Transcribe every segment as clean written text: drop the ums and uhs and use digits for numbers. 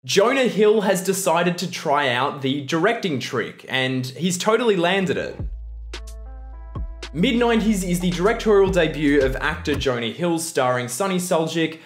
Jonah Hill has decided to try out the directing trick, and he's totally landed it. Mid90s is the directorial debut of actor Jonah Hill, starring Suljic,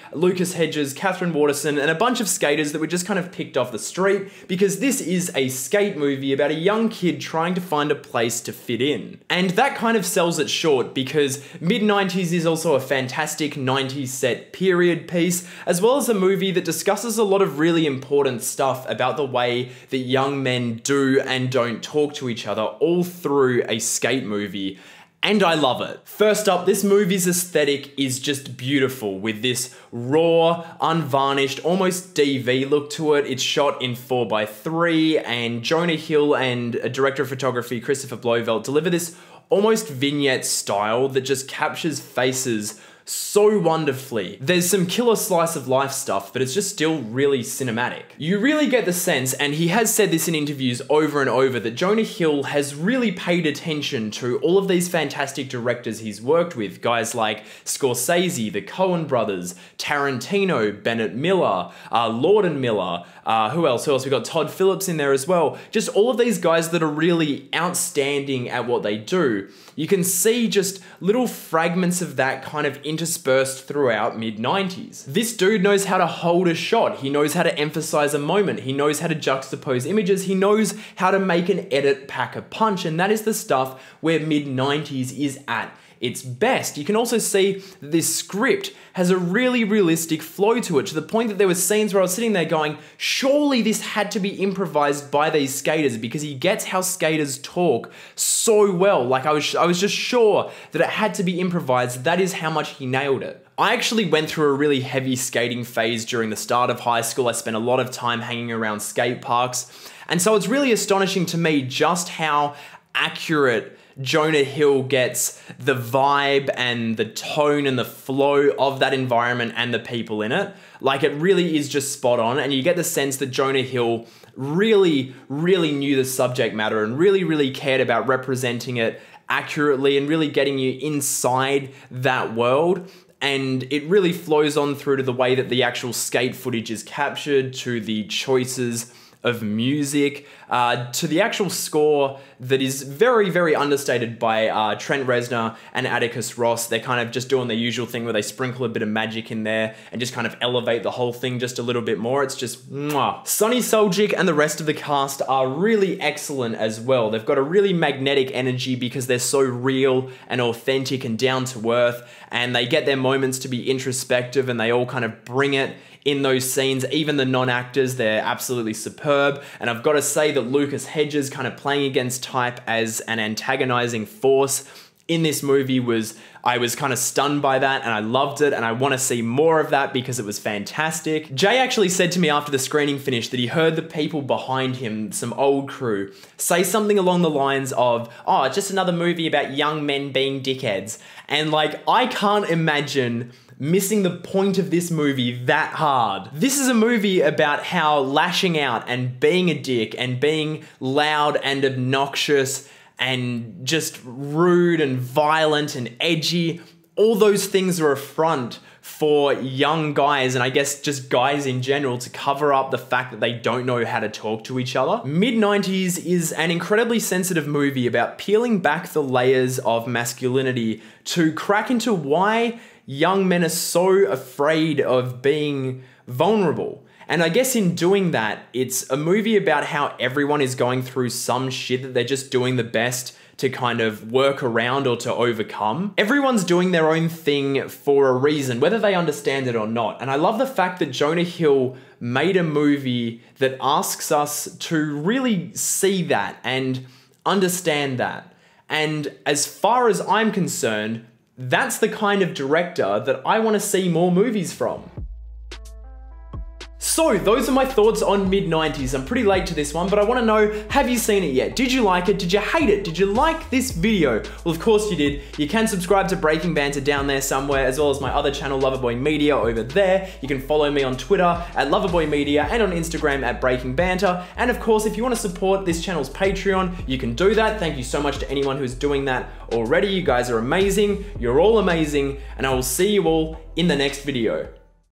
Hedges, Katherine, Waterston, and a bunch of skaters that were just kind of picked off the street, because this is a skate movie about a young kid trying to find a place to fit in. And that kind of sells it short, because Mid90s is also a fantastic 90s set period piece, as well as a movie that discusses a lot of really important stuff about the way that young men do and don't talk to each other, all through a skate movie. And I love it. First up, this movie's aesthetic is just beautiful, with this raw, unvarnished, almost DV look to it. It's shot in 4:3, and Jonah Hill and a director of photography, Christopher Blofeld, deliver this almost vignette style that just captures faces so wonderfully. There's some killer slice of life stuff, but it's just still really cinematic. You really get the sense, and he has said this in interviews over and over, that Jonah Hill has really paid attention to all of these fantastic directors he's worked with. Guys like Scorsese, the Coen brothers, Tarantino, Bennett Miller, Lord and Miller, who else? We got Todd Phillips in there as well. Just all of these guys that are really outstanding at what they do. You can see just little fragments of that kind of interspersed throughout Mid90s. This dude knows how to hold a shot. He knows how to emphasize a moment. He knows how to juxtapose images. He knows how to make an edit pack a punch. And that is the stuff where Mid90s is at its best. You can also see that this script has a really realistic flow to it, to the point that there were scenes where I was sitting there going, surely this had to be improvised by these skaters, because he gets how skaters talk so well. Like I was just sure that it had to be improvised. That is how much he nailed it. I actually went through a really heavy skating phase during the start of high school. I spent a lot of time hanging around skate parks. And so it's really astonishing to me just how accurate Jonah Hill gets the vibe and the tone and the flow of that environment and the people in it. Like, it really is just spot on, and you get the sense that Jonah Hill really knew the subject matter and really cared about representing it accurately and really getting you inside that world. And it really flows on through to the way that the actual skate footage is captured, to the choices of music, to the actual score that is very understated by Trent Reznor and Atticus Ross. They're kind of just doing the usual thing where they sprinkle a bit of magic in there and just kind of elevate the whole thing just a little bit more. It's just mwah. Sonny Suljic and the rest of the cast are really excellent as well. They've got a really magnetic energy because they're so real and authentic and down to earth, and they get their moments to be introspective, and they all kind of bring it in those scenes. Even the non-actors, they're absolutely superb. And I've got to say that Hedges kind of playing against type as an antagonizing force in this movie I was kind of stunned by that, and I loved it, and I want to see more of that because it was fantastic. Jay actually said to me after the screening finished that he heard the people behind him, some old crew, say something along the lines of, oh, it's just another movie about young men being dickheads. And like, I can't imagine missing the point of this movie that hard. This is a movie about how lashing out and being a dick and being loud and obnoxious and just rude and violent and edgy, all those things are a front for young guys, and I guess just guys in general, to cover up the fact that they don't know how to talk to each other. Mid90s is an incredibly sensitive movie about peeling back the layers of masculinity to crack into why young men are so afraid of being vulnerable. And I guess in doing that, it's a movie about how everyone is going through some shit that they're just doing the best to kind of work around or to overcome. Everyone's doing their own thing for a reason, whether they understand it or not. And I love the fact that Jonah Hill made a movie that asks us to really see that and understand that. And as far as I'm concerned, that's the kind of director that I want to see more movies from. So those are my thoughts on Mid90s. I'm pretty late to this one, but I want to know, have you seen it yet? Did you like it? Did you hate it? Did you like this video? Well, of course you did. You can subscribe to Breaking Banter down there somewhere, as well as my other channel, Loverboy Media, over there. You can follow me on Twitter at Loverboy Media and on Instagram at Breaking Banter. And of course, if you want to support this channel's Patreon, you can do that. Thank you so much to anyone who's doing that already. You guys are amazing. You're all amazing. And I will see you all in the next video.